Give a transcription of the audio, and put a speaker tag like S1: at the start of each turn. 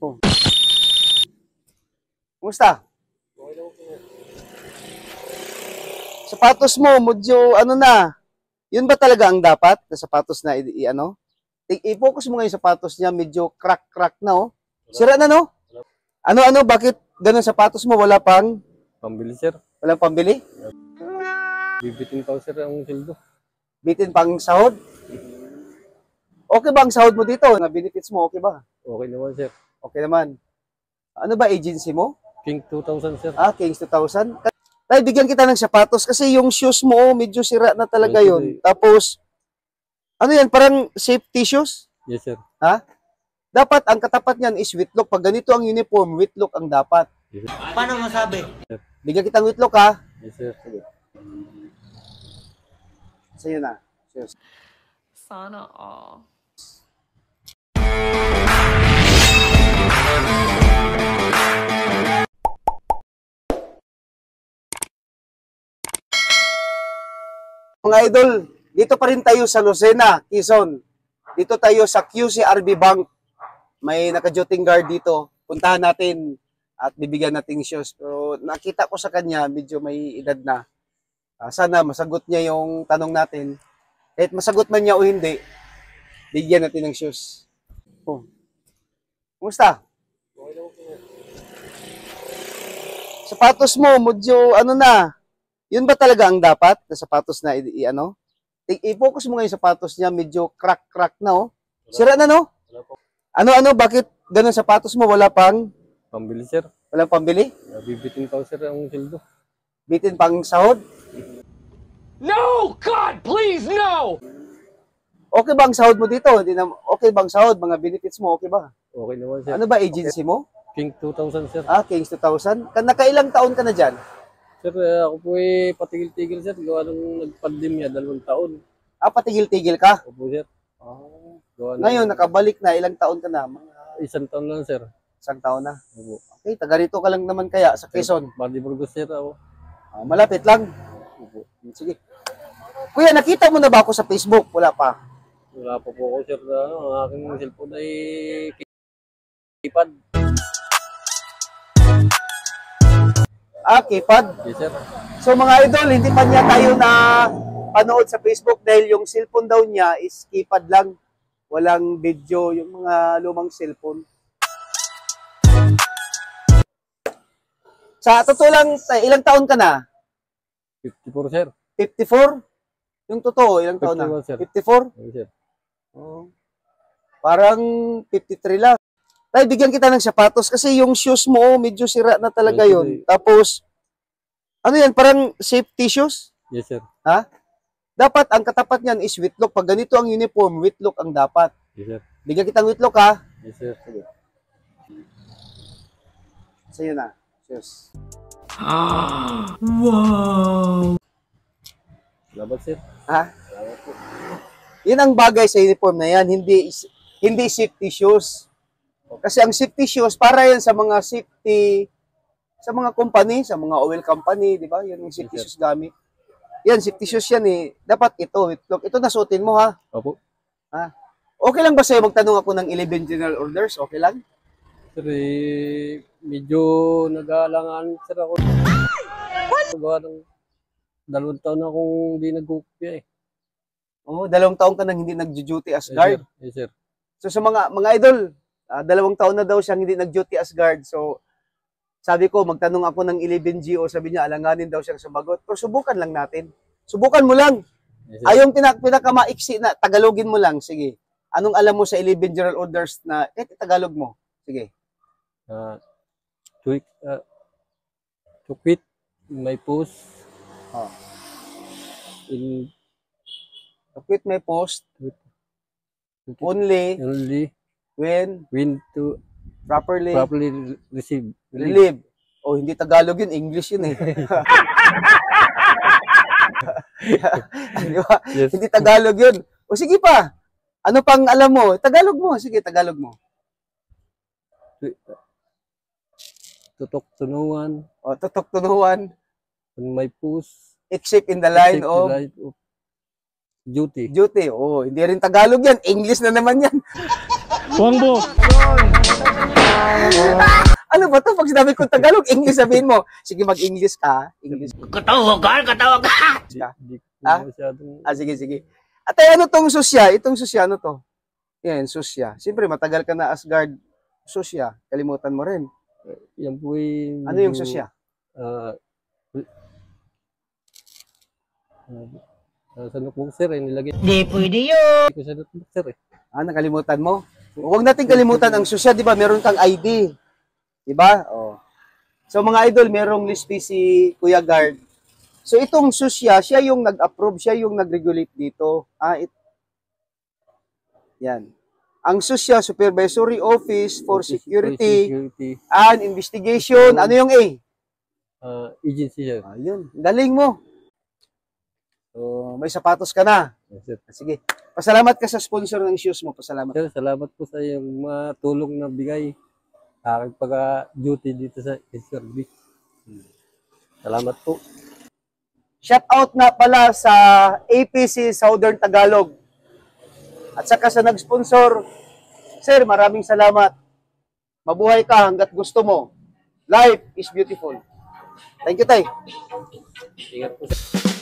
S1: Oh. Kumusta? Sapatos mo, medyo ano na. Yun ba talaga ang dapat na sapatos na i-ano? I-focus mo ngayon sapatos niya, medyo crack na oh. Sira na no? Ano, bakit ganun sapatos mo? Wala pang
S2: Pambili, sir.
S1: walang pambili?
S2: Bibitin pa, sir, ang sildo.
S1: Bitin pang sahod? Okay ba ang sahod mo dito? Na benefits mo, okay ba?
S2: Okay naman, sir.
S1: Okay naman. Ano ba agency mo?
S2: King 2000, sir.
S1: Kings 2000. Tayo, bigyan kita ng sapatos kasi yung shoes mo, medyo sira na talaga
S2: Yes,
S1: yun.
S2: sir.
S1: Tapos, ano yan, parang safety shoes?
S2: Yes, sir.
S1: Ha? Dapat, ang katapat niyan is whitlock. Pag ganito ang uniform, whitlock ang dapat.
S2: Yes, sir.
S3: Paano masabi?
S1: Bigyan kitang whitlock ha.
S2: Yes, sir.
S1: Sa'yo na. Shoes.
S4: Sana all.
S1: Mga idol, dito pa rin tayo sa Lucena, Quezon. Dito tayo sa QCRB Bank. May naka-duty guard dito. Puntahan natin at bibigyan natin shoes. Pero nakita ko sa kanya, medyo may edad na. Sana masagot niya yung tanong natin. Kahit masagot man niya o hindi, bigyan natin ng shoes. Oh. Kumusta? Sapatos mo, medyo ano na. Yun ba talaga ang dapat na sapatos na i-ano? I-focus mo ngayon sapatos niya, medyo crack na oh. Sira na no? Ano, bakit ganun sapatos mo? Wala pang
S2: Pambili, sir.
S1: walang pambili?
S2: Bibitin pa, sir, ang sildo.
S1: Bitin pang sahod?
S3: No! God, please, no!
S1: Okay ba ang sahod mo dito? Hindi na, okay ba ang sahod? Mga benefits mo, okay ba?
S2: Okay naman, sir.
S1: Ano ba agency mo?
S2: King 2000, sir.
S1: Kings 2000? Nakailang taon ka na dyan?
S2: Sir, ako po patigil-tigil, sir. Gawa nung nag-pandemya, 2 taon.
S1: Patigil-tigil ka?
S2: Opo, sir. Gawa
S1: Ngayon, nakabalik na. Ilang taon ka na? Mga
S2: 1 taon lang, sir.
S1: isang taon na.
S2: Opo.
S1: Okay, taga rito ka lang naman kaya sa Quezon.
S2: Bandi Burgos, sir, ako.
S1: Malapit lang.
S2: Opo.
S1: Sige. Kuya, nakita mo na ba ako sa Facebook? Wala pa.
S2: Wala po ako, sir, na ang aking cellphone ay keypad.
S1: Keypad.
S2: Yes, sir.
S1: So mga idol, hindi pa niya tayo na panood sa Facebook dahil yung cellphone daw niya is keypad lang. Walang video, yung mga lumang cellphone. Sa totoo lang, ilang taon ka na?
S2: 54, sir.
S1: 54? Yung totoo, ilang taon na?
S2: 51, sir.
S1: 54?
S2: Yes, sir.
S1: Oh. Parang 53 lang. Tay, bigyan kita ng sapatos kasi yung shoes mo, medyo sira na talaga
S2: Yes,
S1: yun. Tapos, ano yan, parang safety shoes?
S2: Yes, sir.
S1: Ha? Dapat, ang katapat niyan is whitlock. Pag ganito ang uniform, whitlock ang dapat.
S2: Yes, sir.
S1: Bigyan kitang whitlock ha.
S2: Yes, sir.
S1: Sa'yo na. Shoes.
S4: Wow!
S2: Salamat, sir.
S1: Ha?
S2: Salamat po.
S1: Yan ang bagay sa uniform na yan, hindi safety shoes. Kasi ang safety shoes, para yan sa mga safety, sa mga company, sa mga oil company, di ba? Yan yung safety shoes gamit. Yan, safety shoes yan eh. Dapat ito, ito nasuotin mo ha.
S2: Opo.
S1: Ha? Okay lang ba sa'yo magtanong ako ng 11 general orders? Okay lang?
S2: Sir, medyo nag-aalangan, sir, ako. Gawa ng 2 taon na akong hindi nag-upya eh.
S1: Oo, 2 taon ka nang hindi nag-duty as
S2: Yes,
S1: guard.
S2: sir. Yes, sir.
S1: So sa mga idol, 2 taon na daw siyang hindi nag-duty as guard. So sabi ko, magtanong ako ng 11GO, sabi niya, alanganin daw siyang sumagot. Pero subukan lang natin. Subukan mo lang.
S2: Yes, sir.
S1: Ayong pinakamaiksi na, Tagalogin mo lang. Sige. Anong alam mo sa 11 general orders na, Tagalog mo. Sige.
S2: To quit my post
S1: Oh.
S2: in
S1: To quit my post
S2: only
S1: when
S2: when to
S1: properly
S2: receive
S1: relieve. Oh, hindi Tagalog yun. English yun eh. Di ba?
S2: Yes.
S1: Hindi Tagalog yun. O sige pa. Ano pang alam mo? Tagalog mo. Sige, Tagalog mo.
S2: To talk to no one
S1: O, tutok to no one.
S2: on my post
S1: Except in the line
S2: except
S1: of
S2: the line of duty.
S1: duty. Oh, hindi rin Tagalog yan. English na naman yan.
S2: Wangbo!
S1: Ano ba to? Pag sinabi ko Tagalog, English sabihin mo. Sige, mag-English ka. English
S3: Katawagan ka.
S2: Di ko
S1: Ah?
S2: masyadong...
S1: Sige, sige. At ay, ano tong susya? Itong susya, ano to? Yan, susya. Siyempre, matagal ka na as guard. Susya, kalimutan mo rin.
S2: Yan po ay...
S1: Ano yung susya?
S2: Sa notebook sir, nilagay
S3: Di pwede yun.
S2: ko sa notebook sir eh.
S1: Nakalimutan mo? Huwag natin kalimutan ang susya, di ba? Meron kang ID. Di ba? Oh. So, mga idol, merong list fee si Kuya Guard. So, itong susya, siya yung nag-approve, siya yung nag-regulate dito. Yan. Ang susya, Supervisory Office for Security and Investigation. Ano yung A?
S2: Agency sir.
S1: Ayun. Galing mo. So, may sapatos ka na.
S2: Yes, sir.
S1: Sige. Pasalamat ka sa sponsor ng shoes mo. Pasalamat.
S2: Sir, salamat po sa iyong mga tulong na bigay sa aking pag-duty dito sa service. Salamat po.
S1: Shout out na pala sa APC Southern Tagalog. At saka sa nag-sponsor. Sir, maraming salamat. Mabuhay ka hanggat gusto mo. Life is beautiful. Thank you, Tay.
S2: Ingat po sir.